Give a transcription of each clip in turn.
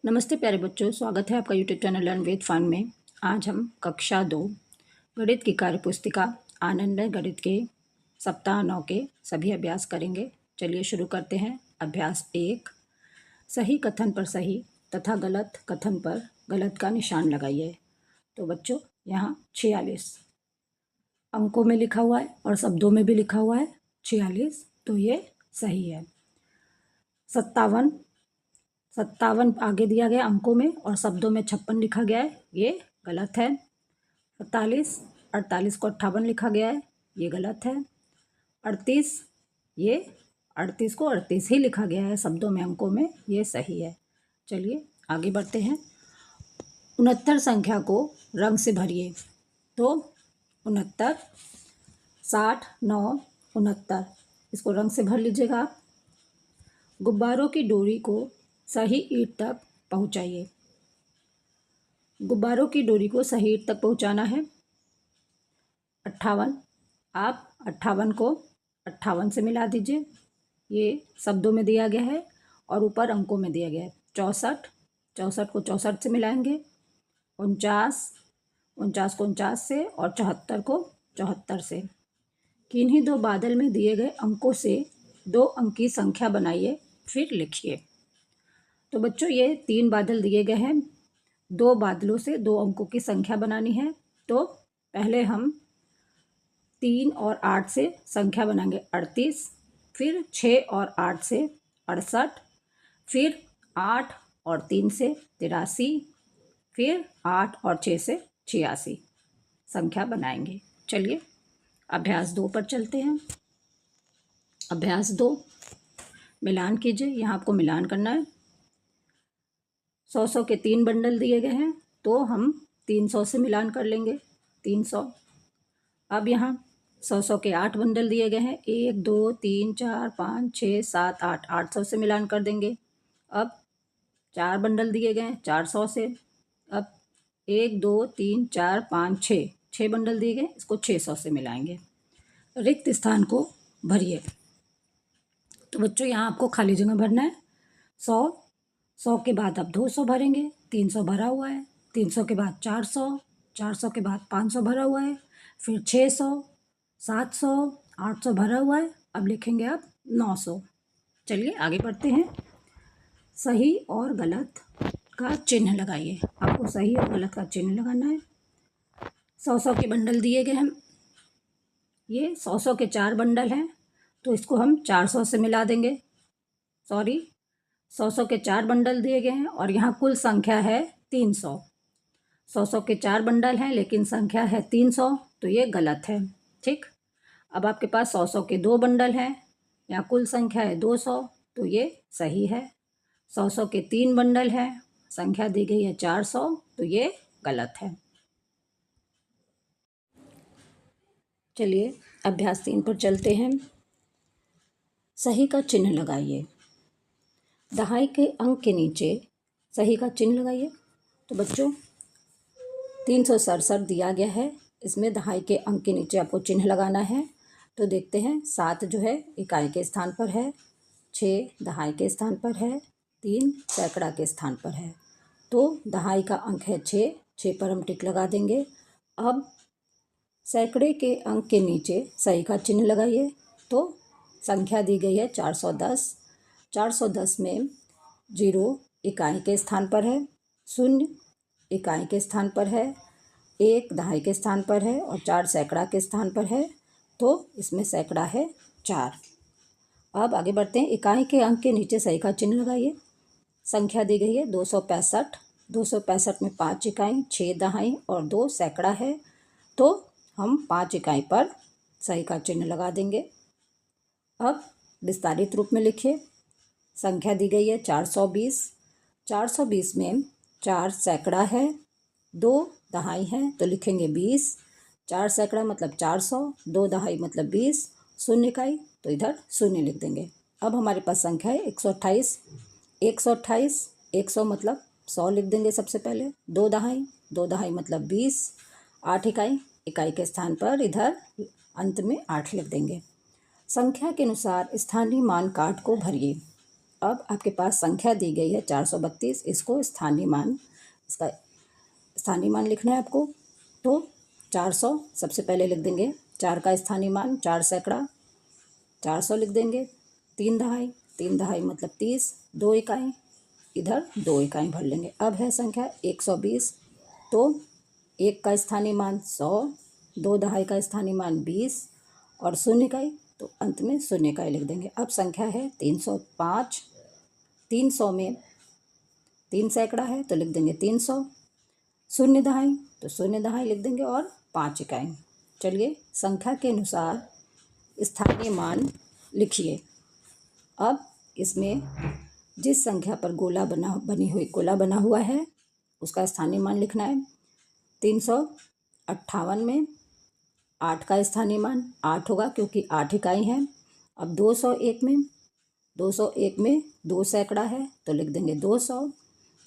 नमस्ते प्यारे बच्चों, स्वागत है आपका YouTube channel learn with fun में। आज हम कक्षा 2 गणित की कार्य पुस्तिका आनंद गणित के सप्ताह 9 के सभी अभ्यास करेंगे। चलिए शुरू करते हैं। अभ्यास 1, सही कथन पर सही तथा गलत कथन पर गलत का निशान लगाइए। तो बच्चों यहाँ 46 अंकों में लिखा हुआ है और शब्दों में भी लिखा हुआ है 46, तो ये सही है। 57 आगे दिया गया अंकों में और शब्दों में 56 लिखा गया है, ये गलत है। 48 को 58 लिखा गया है, ये गलत है। 38 ये 38 को 38 ही लिखा गया है शब्दों में, अंकों में, ये सही है। चलिए आगे बढ़ते हैं। 69 संख्या को रंग से भरिए। तो 69, 60, 9, 69, इसको रंग से भर लीजिएगा आप। गुब्बारों की डोरी को सही ईंट तक पहुंचाइए। गुब्बारों की डोरी को सही ईंट तक पहुंचाना है। 58, आप 58 को 58 से मिला दीजिए, ये शब्दों में दिया गया है और ऊपर अंकों में दिया गया है। 64 को 64 से मिलाएंगे। 49 को 49 से और 74 को 74 से। किन्हीं दो बादल में दिए गए अंकों से 2 अंक की संख्या बनाइए, फिर लिखिए। तो बच्चों ये 3 बादल दिए गए हैं, 2 बादलों से 2 अंकों की संख्या बनानी है। तो पहले हम 3 और 8 से संख्या बनाएंगे 38, फिर 6 और 8 से 68, फिर 8 और 3 से 83, फिर 8 और 6 से 86 संख्या बनाएंगे। चलिए अभ्यास 2 पर चलते हैं। अभ्यास 2, मिलान कीजिए। यहाँ आपको मिलान करना है। 100 के 3 बंडल दिए गए हैं, तो हम 300 से मिलान कर लेंगे, 300। अब यहाँ 100 के 8 बंडल दिए गए हैं, 1 2 3 4 5 6 7 8, 800 से मिलान कर देंगे। अब 4 बंडल दिए गए हैं 400 से। अब 1 2 3 4 5 6 बंडल दिए गए, इसको 600 से मिलाएंगे। रिक्त स्थान को भरिए। तो बच्चों यहाँ आपको खाली जगह भरना है। 100 के बाद अब 200 भरेंगे, 300 भरा हुआ है। 300 के बाद 400 के बाद 500 भरा हुआ है, फिर 600, 700, 800 भरा हुआ है। अब लिखेंगे आप 900। चलिए आगे बढ़ते हैं। सही और गलत का चिन्ह लगाइए। आपको सही और गलत का चिन्ह लगाना है। 100 के बंडल दिए गए हैं, ये 100 के 4 बंडल हैं, तो इसको हम 400 से मिला देंगे। 100 के 4 बंडल दिए गए हैं और यहाँ कुल संख्या है 300। 100 के 4 बंडल हैं लेकिन संख्या है 300, तो ये गलत है। ठीक। अब आपके पास 100 के 2 बंडल हैं, यहाँ कुल संख्या है 200, तो ये सही है। 100 के 3 बंडल हैं, संख्या दी गई है 400, तो ये गलत है। चलिए अभ्यास 3 पर चलते हैं। सही का चिन्ह लगाइए। दहाई के अंक के नीचे सही का चिन्ह लगाइए। तो बच्चों 367 दिया गया है, इसमें दहाई के अंक के नीचे आपको चिन्ह लगाना है। तो देखते हैं, 7 जो है इकाई के स्थान पर है, 6 दहाई के स्थान पर है, 3 सैकड़ा के स्थान पर है। तो दहाई का अंक है 6 पर हम टिक लगा देंगे। अब सैकड़े के अंक के नीचे सही का चिन्ह लगाइए। तो संख्या दी गई है 410, 410 में 0 इकाई के स्थान पर है, 0 इकाई के स्थान पर है, 1 दहाई के स्थान पर है और 4 सैकड़ा के स्थान पर है। तो इसमें सैकड़ा है 4। अब आगे बढ़ते हैं। इकाई के अंक के नीचे सही का चिन्ह लगाइए। संख्या दी गई है 265, 265 में 5 इकाई, 6 दहाई और 2 सैकड़ा है, तो हम 5 इकाई पर सही का चिन्ह लगा देंगे। अब विस्तारित रूप में लिखिए। संख्या दी गई है 420, 420 में 4 सैकड़ा है, 2 दहाई है, तो लिखेंगे 20। 4 सैकड़ा मतलब 400, 2 दहाई मतलब 20, 0 इकाई, तो इधर 0 लिख देंगे। अब हमारे पास संख्या है 128, 128, 100 मतलब 100 लिख देंगे सबसे पहले। 2 दहाई, 2 दहाई मतलब 20, 8 इकाई, इकाई के स्थान पर इधर अंत में 8 लिख देंगे। संख्या के अनुसार स्थानीय मान काट को भरिए। अब आपके पास संख्या दी गई है 432, इसको स्थानीय मान, इसका स्थानीय मान लिखना है आपको। तो 400 सबसे पहले लिख देंगे, 4 का स्थानीय मान 4 सैकड़ा, 400 लिख देंगे। 3 दहाई, 3 दहाई मतलब 30, 2 इकाई, इधर 2 इकाई भर लेंगे। अब है संख्या 120, तो 1 का स्थानीय मान 100, 2 दहाई का स्थानीय मान 20 और 0 इकाई, तो अंत में 0 इकाई लिख देंगे। अब संख्या है 305, 300 में 3 सैकड़ा है तो लिख देंगे 300, 0 दहाई तो 0 दहाई लिख देंगे और 5 इकाई। चलिए संख्या के अनुसार स्थानीय मान लिखिए। अब इसमें जिस संख्या पर गोला बना हुआ है उसका स्थानीय मान लिखना है। 358 में 8 का स्थानीय मान 8 होगा क्योंकि 8 इकाई है। अब 201 में 2 सैकड़ा है तो लिख देंगे 200।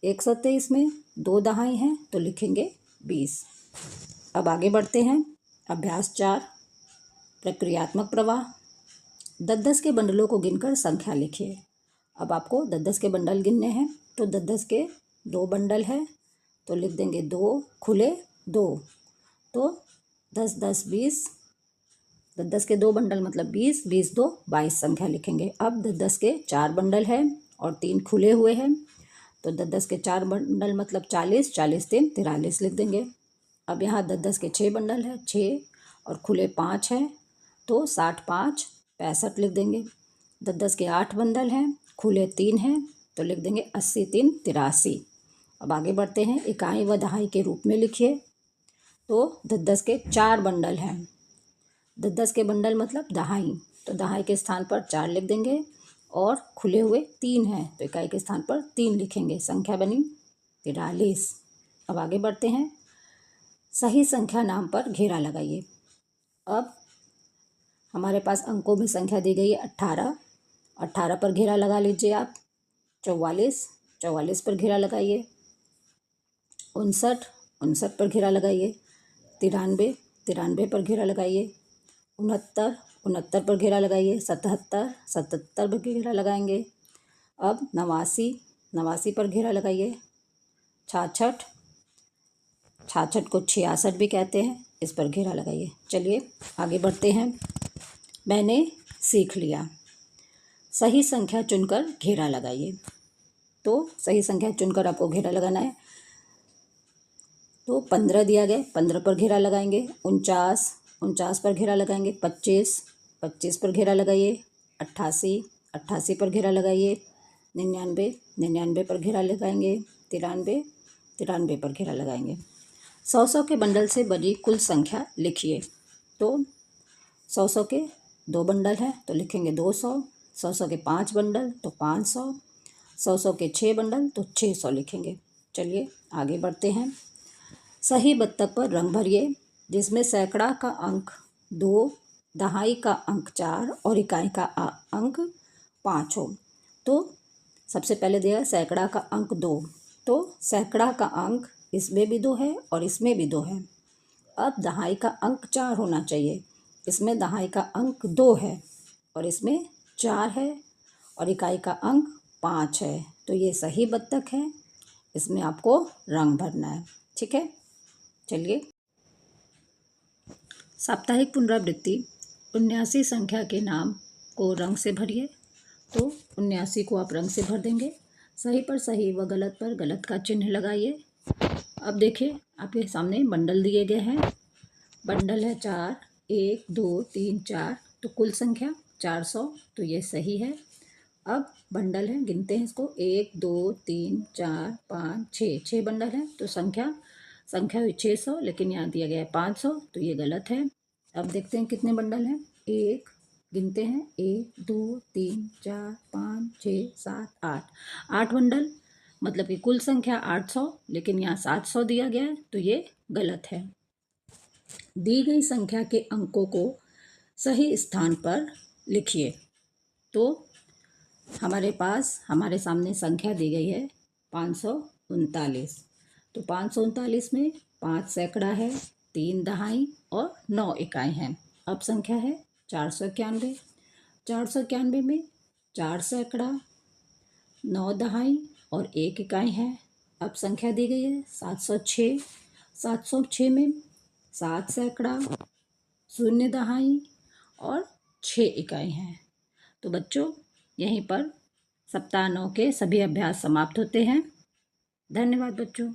123 में 2 दहाई हैं तो लिखेंगे 20। अब आगे बढ़ते हैं। अभ्यास 4, प्रक्रियात्मक प्रवाह। 10-10 के बंडलों को गिनकर संख्या लिखिए। अब आपको 10-10 के बंडल गिनने हैं, तो 10-10 के 2 बंडल है तो लिख देंगे 2 खुले 2, तो 10-10 20, 10-10 के 2 बंडल मतलब 20, 20 2 22 संख्या लिखेंगे। अब 10-10 के 4 बंडल है और 3 खुले हुए हैं, तो 10-10 के 4 बंडल मतलब 40, 40 3 43 लिख देंगे। अब यहाँ 10-10 के 6 बंडल है, 6 और खुले 5 है, तो 60 5 65 लिख देंगे। 10-10 के 8 बंडल हैं, खुले 3 हैं, तो लिख देंगे 80 3 83। अब आगे बढ़ते हैं। इकाई व दहाई के रूप में लिखिए। तो 10-10 के 4 बंडल हैं, 10-10 के बंडल मतलब दहाई, तो दहाई के स्थान पर 4 लिख देंगे और खुले हुए 3 हैं तो इकाई के स्थान पर 3 लिखेंगे। संख्या बनी 43। अब आगे बढ़ते हैं। सही संख्या नाम पर घेरा लगाइए। अब हमारे पास अंकों में संख्या दी गई है 18, 18 पर घेरा लगा लीजिए आप। 44, 44 पर घेरा लगाइए। 59, 59 पर घेरा लगाइए। 93, 93 पर घेरा लगाइए। 69, 69 पर घेरा लगाइए। 77, 77 पर घेरा लगाएंगे। अब 89, 89 पर घेरा लगाइए। 66, 66 को 66 भी कहते हैं, इस पर घेरा लगाइए। चलिए आगे बढ़ते हैं। मैंने सीख लिया। सही संख्या चुनकर घेरा लगाइए। तो सही संख्या चुनकर आपको घेरा लगाना है। तो 15 दिया गया, 15 पर घेरा लगाएंगे। 49, 49 पर घेरा लगाएंगे। 25, 25 पर घेरा लगाइए। 88, 88 पर घेरा लगाइए। 99, 99 पर घेरा लगाएंगे। 93, 93 पर घेरा लगाएंगे। 100 के बंडल से बनी कुल संख्या लिखिए। तो 100 के 2 बंडल हैं तो लिखेंगे 200, 100 के 5 बंडल तो 500, 100 के 6 बंडल तो 600 लिखेंगे। चलिए आगे बढ़ते हैं। सही बत्तख पर रंग भरिए, जिसमें सैकड़ा का अंक 2, दहाई का अंक 4 और इकाई का अंक 5 हो। तो सबसे पहले दिया सैकड़ा का अंक 2, तो सैकड़ा का अंक इसमें भी 2 है और इसमें भी 2 है। अब दहाई का अंक 4 होना चाहिए, इसमें दहाई का अंक 2 है और इसमें 4 है और इकाई का अंक 5 है, तो ये सही बत्तख है। इसमें आपको रंग भरना है। ठीक है, चलिए। साप्ताहिक पुनरावृत्ति। 79 संख्या के नाम को रंग से भरिए। तो 79 को आप रंग से भर देंगे। सही पर सही व गलत पर गलत का चिन्ह लगाइए। अब देखिए आपके सामने बंडल दिए गए हैं। बंडल है 4, 1 2 3 4, तो कुल संख्या 400, तो ये सही है। अब बंडल है, गिनते हैं इसको। 1 2 3 4 5 6, 6 बंडल है, तो संख्या हुई 600, लेकिन यहाँ दिया गया है 500, तो ये गलत है। अब देखते हैं कितने बंडल हैं। एक गिनते हैं, 1 2 3 4 5 6 7 8, 8 बंडल, मतलब कि कुल संख्या 800, लेकिन यहाँ 700 दिया गया है, तो ये गलत है। दी गई संख्या के अंकों को सही स्थान पर लिखिए। तो हमारे सामने संख्या दी गई है 539। तो 539 में 5 सैकड़ा है, 3 दहाई और 9 इकाई हैं। अब संख्या है 491। 491 में 4 सैकड़ा, 9 दहाई और 1 इकाई है। अब संख्या दी गई है 706। 706 में 7 सैकड़ा, 0 दहाई और 6 इकाई हैं। तो बच्चों यहीं पर सप्ताह 9 के सभी अभ्यास समाप्त होते हैं। धन्यवाद बच्चों।